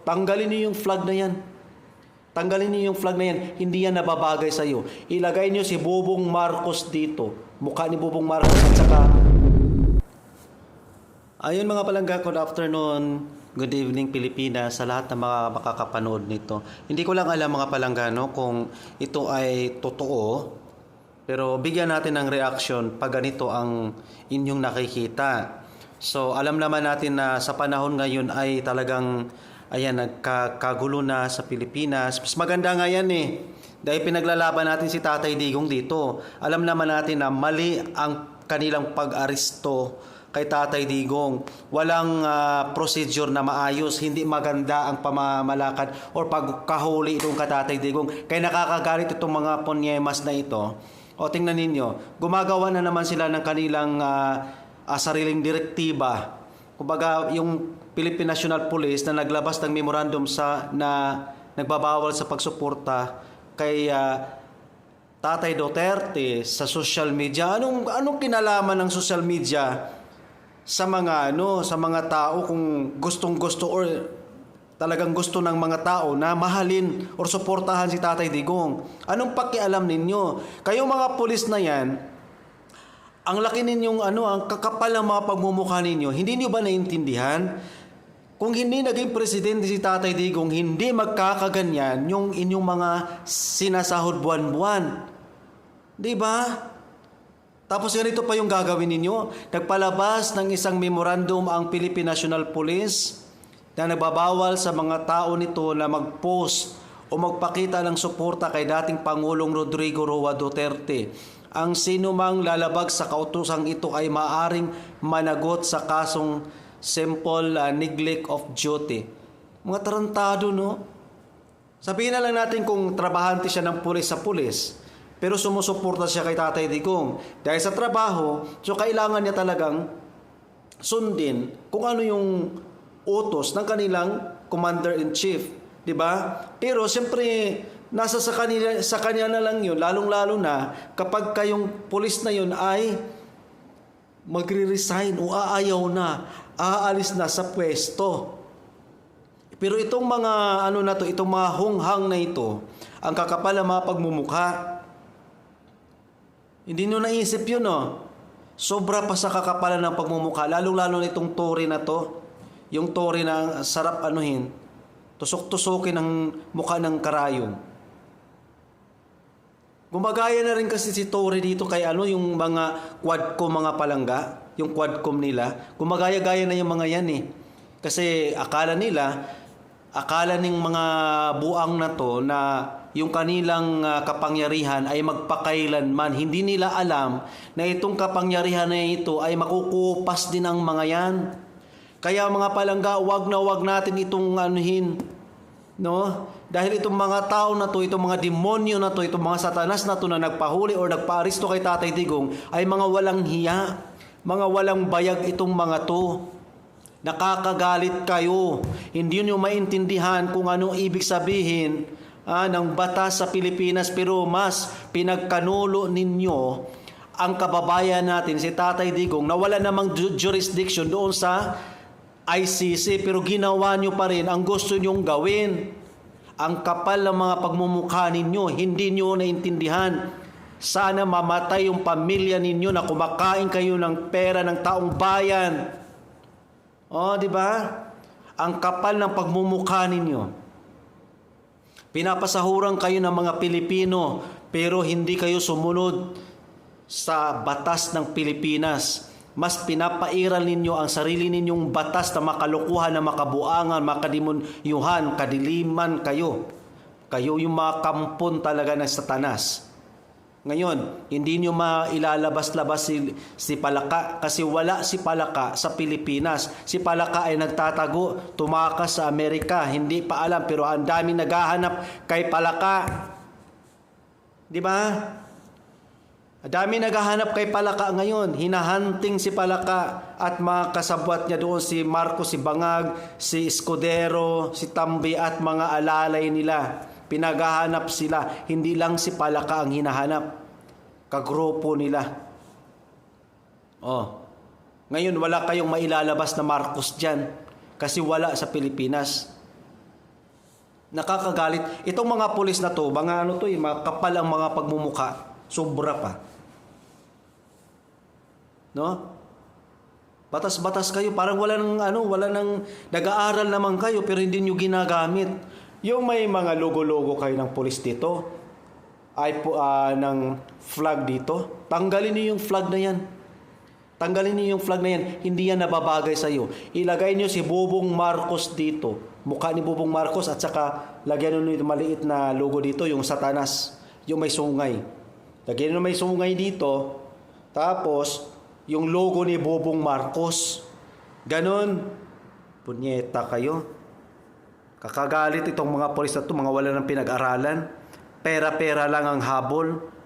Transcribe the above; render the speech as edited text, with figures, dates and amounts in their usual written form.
Tanggalin niyo yung flag na yan. Tanggalin niyo yung flag na yan. Hindi yan nababagay sa iyo. Ilagay niyo si Bobong Marcos dito. Mukha ni Bobong Marcos at saka... Ayun mga palangga, good afternoon. Good evening Pilipinas sa lahat ng mga makakapanood nito. Hindi ko lang alam mga palangga kung ito ay totoo. Pero bigyan natin ng reaction pag ganito ang inyong nakikita. So alam naman natin na sa panahon ngayon ay talagang nagkakagulo na sa Pilipinas. Mas maganda nga yan dahil pinaglalaban natin si Tatay Digong dito. Alam naman natin na mali ang kanilang pag-aresto kay Tatay Digong. Walang procedure na maayos, hindi maganda ang pamamalakad or pagkahuli itong kay Tatay Digong. Kaya nakakagalit itong mga ponyemas na ito. O tingnan ninyo, gumagawa na naman sila ng kanilang sariling direktiba. Kumbaga yung Philippine National Police na naglabas ng memorandum na nagbabawal sa pagsuporta kay Tatay Duterte sa social media. Anong kinalaman ng social media sa mga tao kung gustong-gusto or talagang gusto ng mga tao na mahalin or suportahan si Tatay Digong? Anong pakialam ninyo? Kayong mga pulis na yan, ang laki ninyong ang kakapal ng mga pagmumukha ninyo. Hindi niyo ba naiintindihan? Kung hindi naging presidente si Tatay Digong, hindi magkakaganyan yung inyong mga sinasahod buwan-buwan. 'Di ba? Tapos ganito pa yung gagawin ninyo. Nagpalabas ng isang memorandum ang Philippine National Police na nagbabawal sa mga tao nito na mag-post o magpakita ng suporta kay dating Pangulong Rodrigo Roa Duterte. Ang sinumang lalabag sa kautosang ito ay maaring managot sa kasong simple neglect of duty. Mga tarantado, no? Sabihin na lang natin kung trabahante siya ng pulis sa pulis, pero sumusuporta siya kay Tatay Digong. Dahil sa trabaho, so kailangan niya talagang sundin kung ano yung utos ng kanilang commander-in-chief. Diba? Pero siyempre, nasa sa kanya na lang yun, lalong-lalo na kapag kayong pulis na yun ay magre-resign o aayaw na, aalis na sa pwesto. Pero itong mga itong mga honghang na ito, ang kakapal ng mga pagmumukha, hindi nyo naisip yun, Sobra pa sa kakapalan ng pagmumukha, lalong-lalo na itong Tory na to. Yung Tory na sarap tusok-tusokin ang mukha ng karayom. Gumagaya na rin kasi si Tory dito kay yung mga quadcom mga palangga, yung quadcom nila. Gumagaya-gaya na yung mga yan Kasi akala ng mga buang na to na yung kanilang kapangyarihan ay magpakailanman. Hindi nila alam na itong kapangyarihan na ito ay makukupas din ang mga yan. Kaya mga palangga, wag natin itong Dahil itong mga tao na to, itong mga demonyo na to, itong mga satanas na to na nagpahuli o nagpaaresto kay Tatay Digong ay mga walang hiya, mga walang bayag itong mga to. Nakakagalit kayo. Hindi nyo maintindihan kung anong ibig sabihin ng batas sa Pilipinas, pero mas pinagkanulo ninyo ang kababayan natin, si Tatay Digong, na wala namang jurisdiction doon sa ICC, pero ginawa nyo pa rin ang gusto nyong gawin. Ang kapal ng mga pagmumukha ninyo, hindi nyo naintindihan. Sana mamatay yung pamilya ninyo na kumakain kayo ng pera ng taong bayan. Di ba? Ang kapal ng pagmumukha ninyo. Pinapasahuran kayo ng mga Pilipino, pero hindi kayo sumunod sa batas ng Pilipinas. Mas pinapairal ninyo ang sarili ninyong batas na makalukuhan, na makabuangan, makadimonyuhan, kadiliman kayo. Kayo yung mga kampon talaga ng Satanas. Ngayon, hindi nyo mailalabas-labas si Palaka kasi wala si Palaka sa Pilipinas. Si Palaka ay nagtatago, tumakas sa Amerika. Hindi pa alam, pero ang dami naghahanap kay Palaka. Di ba? Ang dami naghahanap kay Palaka ngayon. Hinahunting si Palaka at mga kasabwat niya doon, si Marcos, si Bangag, si Escudero, si Tambi at mga alalay nila. Pinaghahanap sila. Hindi lang si Palaka ang hinahanap. Kagrupo nila. Ngayon wala kayong mailalabas na Marcos dyan kasi wala sa Pilipinas. Nakakagalit. Itong mga pulis na to, mga ano to eh, mga kapal ang mga pagmumuka. Sobra pa. No? Batas-batas kayo, parang wala nang nag-aaral naman kayo pero hindi niyo ginagamit. Yung may mga logo-logo kayo ng pulis dito, ay ng flag dito, tanggalin niyo yung flag na yan. Tanggalin niyo yung flag na yan. Hindi yan nababagay sa iyo. Ilagay niyo si Bobong Marcos dito. Mukha ni Bobong Marcos at saka lagyan niyo yung maliit na logo dito, yung Satanas, yung may sungay. Lagyan niyo may sungay dito. Tapos yung logo ni Bobong Marcos. Ganon. Punyeta kayo. Kakagalit itong mga polis na ito, mga wala ng pinag-aralan. Pera-pera lang ang habol.